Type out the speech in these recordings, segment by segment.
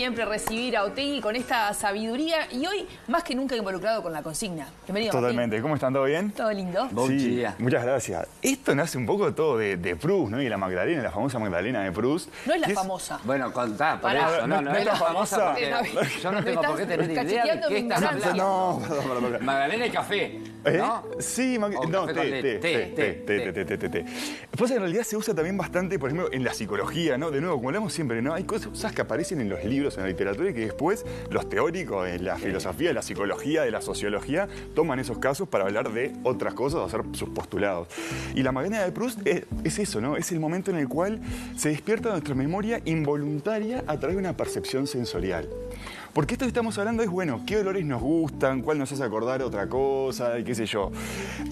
siempre recibir a Otegi con esta sabiduría y hoy más que nunca involucrado con la consigna. Bienvenido, Totalmente. Martín. ¿Cómo están? ¿Todo bien? Todo lindo. Buen día. Muchas gracias. Esto nace un poco todo de Proust, ¿no? Y la Magdalena, la famosa Magdalena de Proust. No es la famosa. Bueno, contá, por Pará, eso. No es la famosa porque yo no tengo por qué tener idea de qué estás hablando. No, perdón. Magdalena y café, ¿no? Sí, O no, café con té. Pues en realidad se usa también bastante, por ejemplo, en la psicología, ¿no? De nuevo, como hablamos siempre, ¿no? Hay cosas que aparecen en los libros, en la literatura, y que después los teóricos de la filosofía, de la psicología, de la sociología, toman esos casos para hablar de otras cosas, hacer sus postulados. Y la Magdalena de Proust es eso, ¿no? Es el momento en el cual se despierta nuestra memoria involuntaria a través de una percepción sensorial. Porque esto que estamos hablando es, bueno, qué olores nos gustan, cuál nos hace acordar otra cosa, y qué sé yo.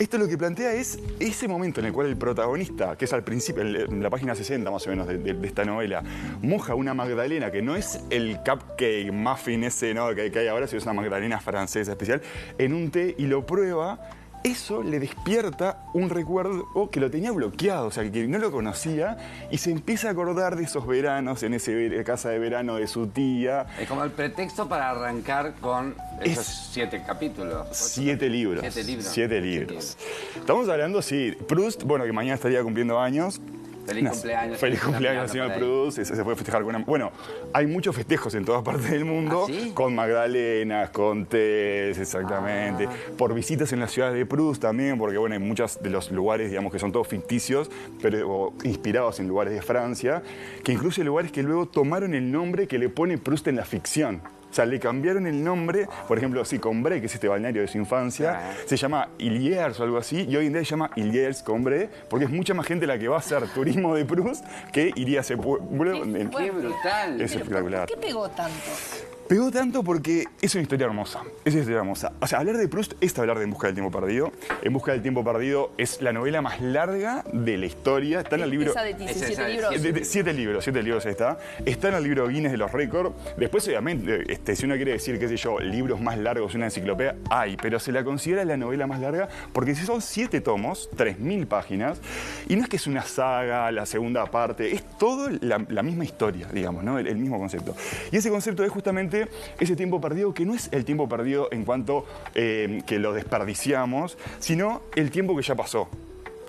Esto lo que plantea es ese momento en el cual el protagonista, que es al principio, en la página 60 más o menos de esta novela, moja una magdalena, que no es el cupcake, muffin ese, ¿no? que hay ahora, sino es una magdalena francesa especial, en un té y lo prueba. Eso le despierta un recuerdo que lo tenía bloqueado, o sea, que no lo conocía, y se empieza a acordar de esos veranos en esa casa de verano de su tía. Es como el pretexto para arrancar con esos 7 capítulos. 7 libros. 7 libros. 7 libros. Estamos hablando, sí, Proust, bueno, que mañana estaría cumpliendo años. Feliz cumpleaños. Feliz cumpleaños, señor Proust. Se puede festejar con una... Bueno, hay muchos festejos en todas partes del mundo. ¿Ah, sí? Con magdalenas, con tés, exactamente. Por visitas en las ciudades de Proust también, porque bueno, hay muchos de los lugares, digamos, que son todos ficticios, pero inspirados en lugares de Francia, que incluye lugares que luego tomaron el nombre que le pone Proust en la ficción. O sea, le cambiaron el nombre, por ejemplo, sí, Combray, que es este balneario de su infancia, se llama Illiers o algo así, y hoy en día se llama Illiers-Combray, porque es mucha más gente la que va a hacer turismo de Proust que iría a ese pueblo. ¡Qué brutal! Es espectacular. ¿Por qué pegó tanto? Pegó tanto porque es una historia hermosa. Es una historia hermosa. O sea, hablar de Proust es hablar de En busca del tiempo perdido. En busca del tiempo perdido es la novela más larga de la historia. Está en el libro... Esa de 17 libros. 7 libros está. Está en el libro Guinness de los récords. Después, obviamente, si uno quiere decir, qué sé yo, libros más largos de una enciclopedia, hay. Pero se la considera la novela más larga porque si son 7 tomos, 3000 páginas, y no es que es una saga, la segunda parte, es todo la misma historia, digamos, ¿no? El mismo concepto. Y ese concepto es justamente ese tiempo perdido, que no es el tiempo perdido en cuanto que lo desperdiciamos, sino el tiempo que ya pasó,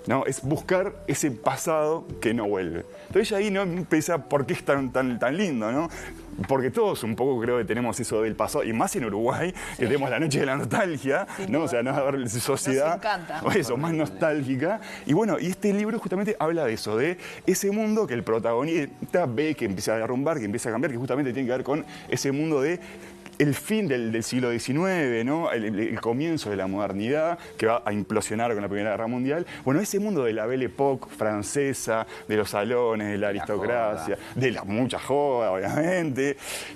¿no? Es buscar ese pasado que no vuelve. Entonces ahí no empieza por qué es tan lindo, ¿no? Porque todos un poco creo que tenemos eso del pasado, y más en Uruguay, que tenemos la noche de la nostalgia, ¿no? O sea, no a ver sociedad, nos encanta. Eso, más nostálgica. Y bueno, y este libro justamente habla de eso, de ese mundo que el protagonista ve que empieza a derrumbar, que empieza a cambiar, que justamente tiene que ver con ese mundo de el fin del siglo XIX, ¿no? El comienzo de la modernidad, que va a implosionar con la Primera Guerra Mundial. Bueno, ese mundo de la Belle Époque francesa, de los salones, de la aristocracia, de la mucha joda, obviamente.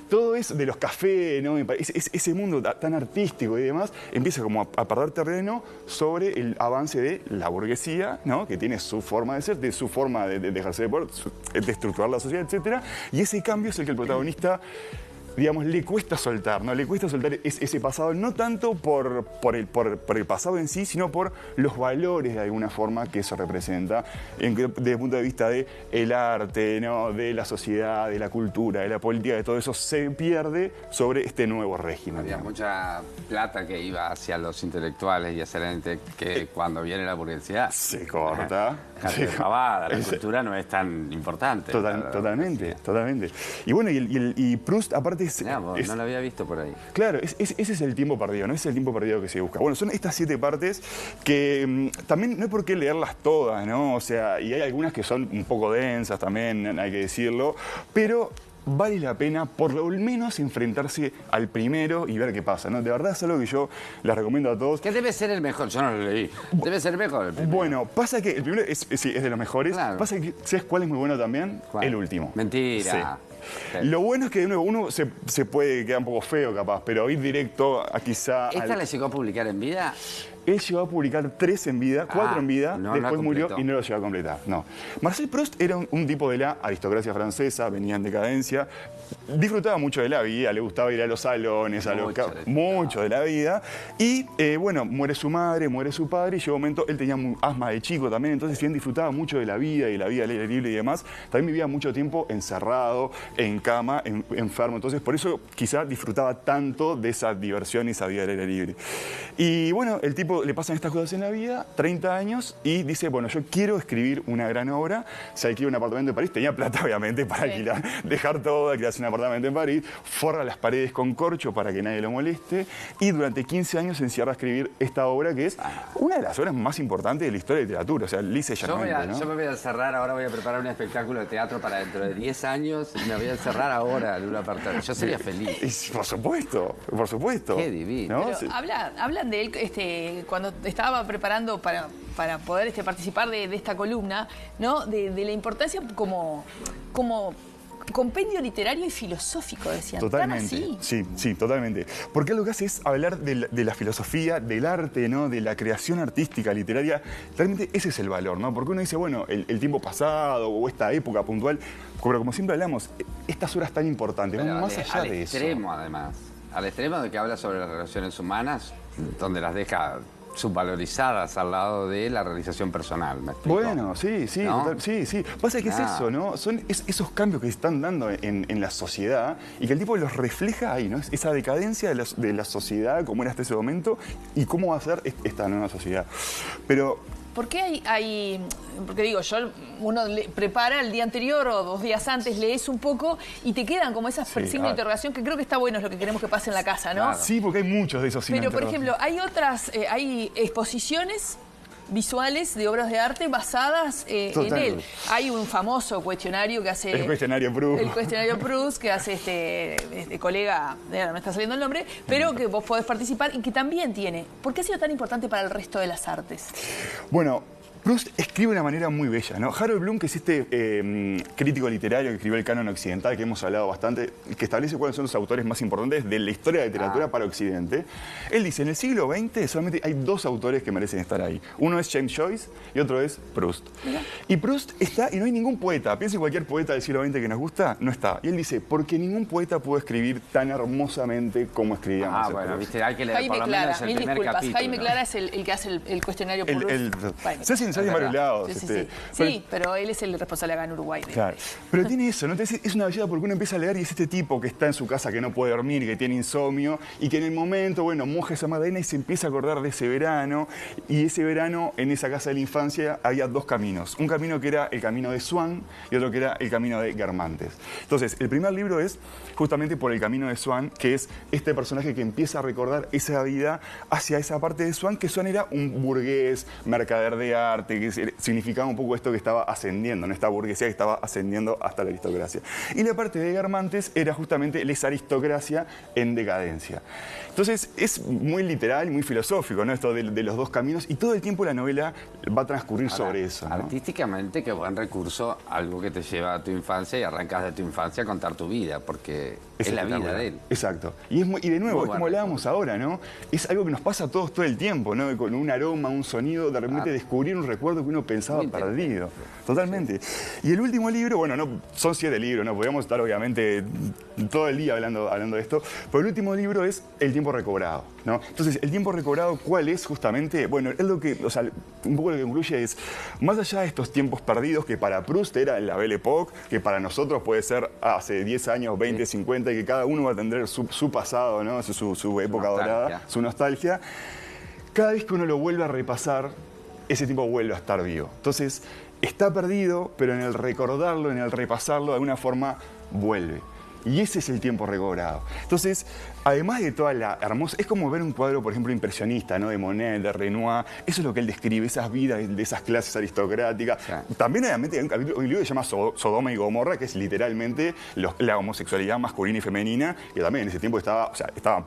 Todo eso, de los cafés, ¿no? Ese mundo tan artístico y demás, empieza como a perder terreno sobre el avance de la burguesía, ¿no? Que tiene su forma de ser, de su forma de ejercer el poder, de estructurar la sociedad, etc. Y ese cambio es el que el protagonista, digamos, le cuesta soltar, ¿no? Le cuesta soltar ese pasado, no tanto por el pasado en sí, sino por los valores de alguna forma que eso representa, desde el punto de vista del arte, ¿no? De la sociedad, de la cultura, de la política, de todo eso se pierde sobre este nuevo régimen. Había mucha plata que iba hacia los intelectuales y hacia la gente que cuando viene la burguesía se corta. La cultura no es tan importante. Totalmente. Y bueno, y Proust, aparte, no lo había visto por ahí. Claro, ese es el tiempo perdido, no es el tiempo perdido que se busca. Bueno, son estas 7 partes que también no hay por qué leerlas todas, ¿no? O sea, y hay algunas que son un poco densas también, hay que decirlo, pero vale la pena por lo menos enfrentarse al primero y ver qué pasa, ¿no? De verdad es algo que yo les recomiendo a todos. ¿Qué debe ser el mejor? Yo no lo leí. Debe ser mejor el primero. Bueno, pasa que el primero es de los mejores. Claro. Pasa que, ¿sabes cuál es muy bueno también? ¿Cuál? El último. Mentira. Sí. Lo bueno es que de nuevo uno se puede quedar un poco feo capaz, pero ir directo a quizá... ¿Esta la llegó a publicar en vida? Él llegó a publicar 3 en vida, 4 en vida, no después la murió completó. y no lo llegó a completar. No. Marcel Proust era un tipo de la aristocracia francesa, venía en decadencia, disfrutaba mucho de la vida, le gustaba ir a los salones, mucho de la vida. Y bueno, muere su madre, muere su padre, y llegó un momento, él tenía asma de chico también, entonces si bien disfrutaba mucho de la vida y la vida al aire libre y demás, también vivía mucho tiempo encerrado, en cama, enfermo. Entonces por eso quizá disfrutaba tanto de esa diversión y esa vida al aire libre. Y bueno, el tipo le pasan estas cosas en la vida, 30 años, y dice, bueno, yo quiero escribir una gran obra. Se alquila un apartamento en París, tenía plata obviamente para alquilar, dejar todo, alquilarse un apartamento en París, forra las paredes con corcho para que nadie lo moleste, y durante 15 años se encierra a escribir esta obra que es una de las obras más importantes de la historia de la literatura, o sea, Lise Germain, ¿no? Yo me voy a encerrar, ahora voy a preparar un espectáculo de teatro para dentro de 10 años, y me voy a encerrar ahora en un apartamento. Yo sería feliz. Por supuesto, por supuesto. Qué divino. ¿No? Pero Sí. hablan de él cuando estaba preparando para poder participar de esta columna, ¿no? De la importancia como compendio literario y filosófico, decían. Totalmente, ¿Tan así? sí, totalmente. Porque lo que hace es hablar de la filosofía, del arte, ¿no? De la creación artística, literaria. Realmente ese es el valor, ¿no? Porque uno dice, bueno, el tiempo pasado o esta época puntual, pero como siempre hablamos, estas obras tan importantes, Pero van más allá al de eso. extremo, además. Al extremo de que habla sobre las relaciones humanas, donde las deja subvalorizadas al lado de la realización personal. ¿Me explico? Bueno, sí, ¿No? sí. Pasa que es eso, ¿no? Son esos cambios que se están dando en la sociedad y que el tipo los refleja ahí, ¿no? Esa decadencia de la sociedad, como era hasta ese momento, y cómo va a ser esta nueva sociedad. Pero ¿por qué porque digo, uno prepara el día anterior o 2 días antes, lees un poco y te quedan como esas signos de interrogación que creo que está bueno, es lo que queremos que pase en la casa, ¿no? Claro. sí, porque hay muchos de esos signos Pero, de por interrogación. ejemplo, hay exposiciones visuales de obras de arte basadas en Total. él. Hay un famoso cuestionario que hace... El cuestionario Proust. El cuestionario Proust, que hace este colega, no me está saliendo el nombre, pero que vos podés participar y que también tiene... ¿Por qué ha sido tan importante para el resto de las artes? Bueno, Proust escribe de una manera muy bella, ¿no? Harold Bloom, que es este crítico literario que escribió el canon occidental, que hemos hablado bastante, que establece cuáles son los autores más importantes de la historia de la literatura para Occidente. Él dice, en el siglo XX solamente hay 2 autores que merecen estar ahí. Uno es James Joyce y otro es Proust. Mira. Y Proust está, y no hay ningún poeta, piensa en cualquier poeta del siglo XX que nos gusta, no está. Y él dice, porque ningún poeta pudo escribir tan hermosamente como escribía Marcel bueno, Proust. viste, hay que leer Jaime por lo Clara, menos el mil primer disculpas. capítulo. Jaime Clara es el que hace el cuestionario Proust. Se hace en varios lados. Sí, pero él es el responsable acá en Uruguay. Claro, pero tiene eso, ¿no? Entonces, es una belleza porque uno empieza a leer y es este tipo que está en su casa, que no puede dormir, que tiene insomnio y que en el momento, bueno, moja esa madena y se empieza a acordar de ese verano. Y ese verano, en esa casa de la infancia, había 2 caminos. Un camino que era el camino de Swann y otro que era el camino de Guermantes. Entonces, el primer libro es justamente por el camino de Swann, que es este personaje que empieza a recordar esa vida hacia esa parte de Swann, que Swann era un burgués, mercader de arte, que significaba un poco esto que estaba ascendiendo, ¿no? Esta burguesía que estaba ascendiendo hasta la aristocracia. Y la parte de Guermantes era justamente esa aristocracia en decadencia. Entonces, es muy literal, muy filosófico, ¿no? Esto de los 2 caminos, y todo el tiempo la novela va a transcurrir sobre eso, ¿no? Artísticamente, qué buen recurso, algo que te lleva a tu infancia y arrancas de tu infancia a contar tu vida, porque es la vida de él. Exacto. Y de nuevo, es como hablábamos ahora, ¿no? Es algo que nos pasa a todos todo el tiempo, ¿no? Con un aroma, un sonido, de repente descubrir un recuerdo que uno pensaba perdido. Totalmente. Sí. Y el último libro, bueno, no son 7 libros, ¿no? Podríamos estar obviamente todo el día hablando de esto, pero el último libro es El tiempo recobrado, ¿no? Entonces, el tiempo recobrado, ¿cuál es justamente? Bueno, es lo que, o sea, un poco lo que concluye es, más allá de estos tiempos perdidos que para Proust era en la Belle Époque, que para nosotros puede ser hace 10 años, 20, 50, y que cada uno va a tener su pasado, ¿no? Su época dorada, su nostalgia. Cada vez que uno lo vuelve a repasar, ese tiempo vuelve a estar vivo. Entonces, está perdido, pero en el recordarlo, en el repasarlo, de alguna forma vuelve. Y ese es el tiempo recobrado. Entonces, además de toda la hermosa... Es como ver un cuadro, por ejemplo, impresionista, ¿no? De Monet, de Renoir. Eso es lo que él describe, esas vidas de esas clases aristocráticas. Sí. También, obviamente, hay un libro que se llama Sodoma y Gomorra, que es literalmente la homosexualidad masculina y femenina, que también en ese tiempo estaba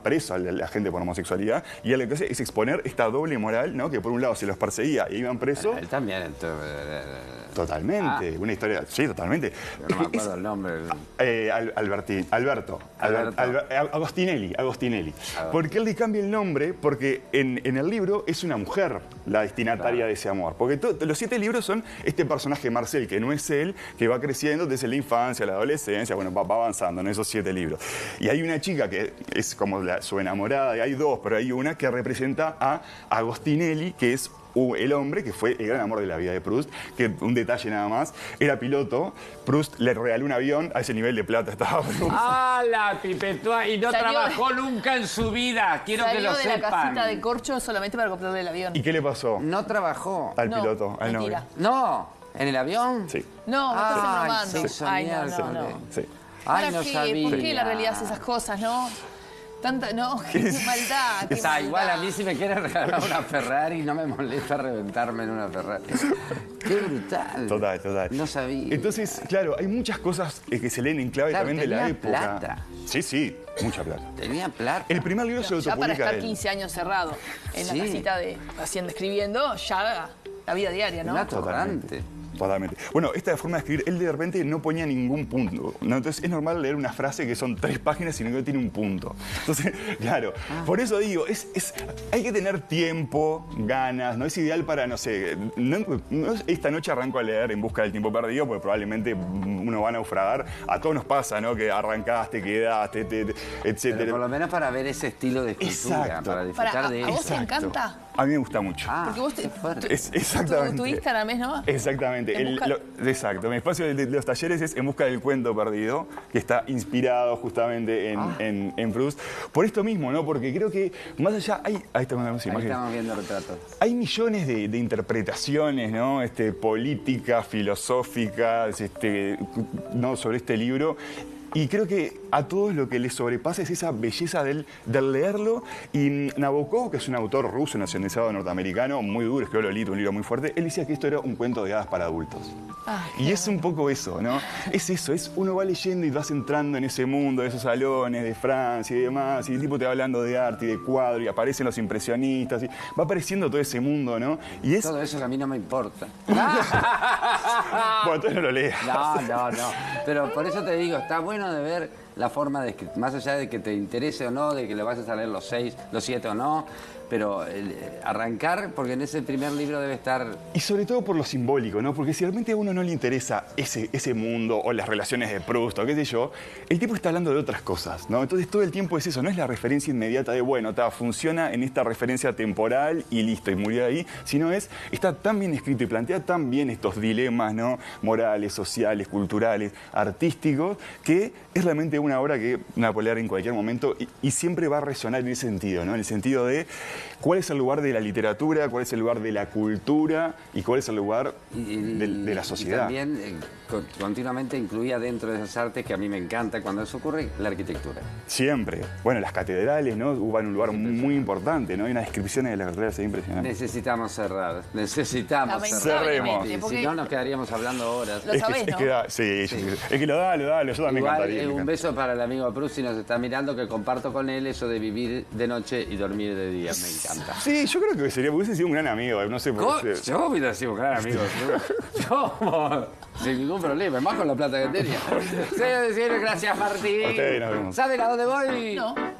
presa la gente por homosexualidad. Y él lo que hace es exponer esta doble moral, ¿no? Que por un lado se los perseguía y iban presos. Él también... Totalmente, una historia... Sí, totalmente. No me acuerdo el nombre. Alberto. Agostinelli. Agostinelli. ¿Por qué él le cambia el nombre? Porque en el libro es una mujer la destinataria de ese amor. Porque los 7 libros son este personaje Marcel, que no es él, que va creciendo desde la infancia, la adolescencia, bueno, va avanzando en esos 7 libros. Y hay una chica que es como su enamorada, y hay 2, pero hay una que representa a Agostinelli, que es el hombre que fue el gran amor de la vida de Proust, que un detalle nada más, era piloto, Proust le regaló un avión, a ese nivel de plata estaba Proust. ¡Ah, la pipetúa! Y no trabajó nunca en su vida, quiero que lo sepan. Salió de la casita de sepan. corcho solamente para comprarle el avión. ¿Y qué le pasó No trabajó. al No, piloto, al novio? mentira. No, ¿en el avión? Sí, No, me estás Ay, embromando. sí, Ay, no, soñar, no. sí. Ay, ¿Para no qué? sabía. ¿Por qué la realidad hace esas cosas, no? Tanta, no, qué maldad, qué O sea, igual a maldad. mí si me quiere regalar una Ferrari, no me molesta reventarme en una Ferrari. ¡Qué brutal! Total. No sabía. Entonces, claro, hay muchas cosas que se leen en clave Claro, también de la tenía época. plata. Sí, mucha plata. Tenía plata. El primer libro se lo Ya para autopublica estar él. 15 años cerrado en Sí. la casita haciendo, escribiendo, ya la vida diaria, ¿no? Un atorrante. Totalmente. Bueno, esta forma de escribir, él de repente no ponía ningún punto, ¿no? Entonces es normal leer una frase que son 3 páginas y no tiene un punto. Entonces, claro, por eso digo, hay que tener tiempo, ganas, no es ideal para, no sé, no esta noche arranco a leer En busca del tiempo perdido, porque probablemente uno va a naufragar. A todos nos pasa, ¿no? Que arrancaste, quedaste, etcétera. Pero por lo menos para ver ese estilo de escritura, Exacto. para disfrutar ¿A de vos eso. te encanta? A mí me gusta mucho. Porque vos qué fuerte. Exactamente. Tu Instagram es, ¿no? Exactamente. Exacto. Mi espacio de los talleres es En busca del cuento perdido, que está inspirado justamente en Proust. Por esto mismo, ¿no? Porque creo que más allá ahí estamos viendo Ahí imágenes. estamos viendo retratos. Hay millones de interpretaciones, ¿no? Políticas, filosóficas, ¿no? Sobre este libro. Y creo que a todos lo que les sobrepasa es esa belleza del leerlo. Y Nabokov, que es un autor ruso nacionalizado norteamericano, muy duro, escribió Lolita, un libro muy fuerte, él decía que esto era un cuento de hadas para adultos. Y es un poco eso, ¿no? Es eso, uno va leyendo y vas entrando en ese mundo, de esos salones de Francia y demás, y el tipo te va hablando de arte y de cuadro, y aparecen los impresionistas, y va apareciendo todo ese mundo, ¿no? Y es... Todo eso que a mí no me importa. Bueno, entonces no lo leas. No. Pero por eso te digo, está bueno de ver la forma de escribir, más allá de que te interese o no, de que le vayas a leer los 6, los 7 o no, pero arrancar, porque en ese primer libro debe estar... Y sobre todo por lo simbólico, ¿no? Porque si realmente a uno no le interesa ese mundo o las relaciones de Proust o qué sé yo, el tipo está hablando de otras cosas, ¿no? Entonces todo el tiempo es eso, no es la referencia inmediata de, bueno, funciona en esta referencia temporal y listo, y murió ahí, sino está tan bien escrito y plantea tan bien estos dilemas, ¿no? Morales, sociales, culturales, artísticos, que es realmente una obra que una puede leer en cualquier momento y siempre va a resonar en ese sentido, ¿no? En el sentido de cuál es el lugar de la literatura, cuál es el lugar de la cultura y cuál es el lugar de la sociedad. Y también continuamente incluía dentro de esas artes que a mí me encanta cuando eso ocurre, la arquitectura. Siempre. Bueno, las catedrales, ¿no? Hubo un lugar muy importante, ¿no? Hay unas descripciones de las catedrales impresionantes. Necesitamos cerrar, necesitamos cerrar. Cerremos. Y si no, nos quedaríamos hablando horas. Lo sabés, ¿no? Es que lo da, yo también Igual, cantaría. un beso para el amigo Proust si nos está mirando, que comparto con él eso de vivir de noche y dormir de día. Me encanta. Sí, yo creo que hubiese sido un gran amigo, no sé por qué. Yo hubiera sido un gran amigo. Yo, sin ningún problema, más con la plata que tenía. Señores y señores, gracias Martín. A ustedes, nos vemos. ¿Saben a dónde voy? No.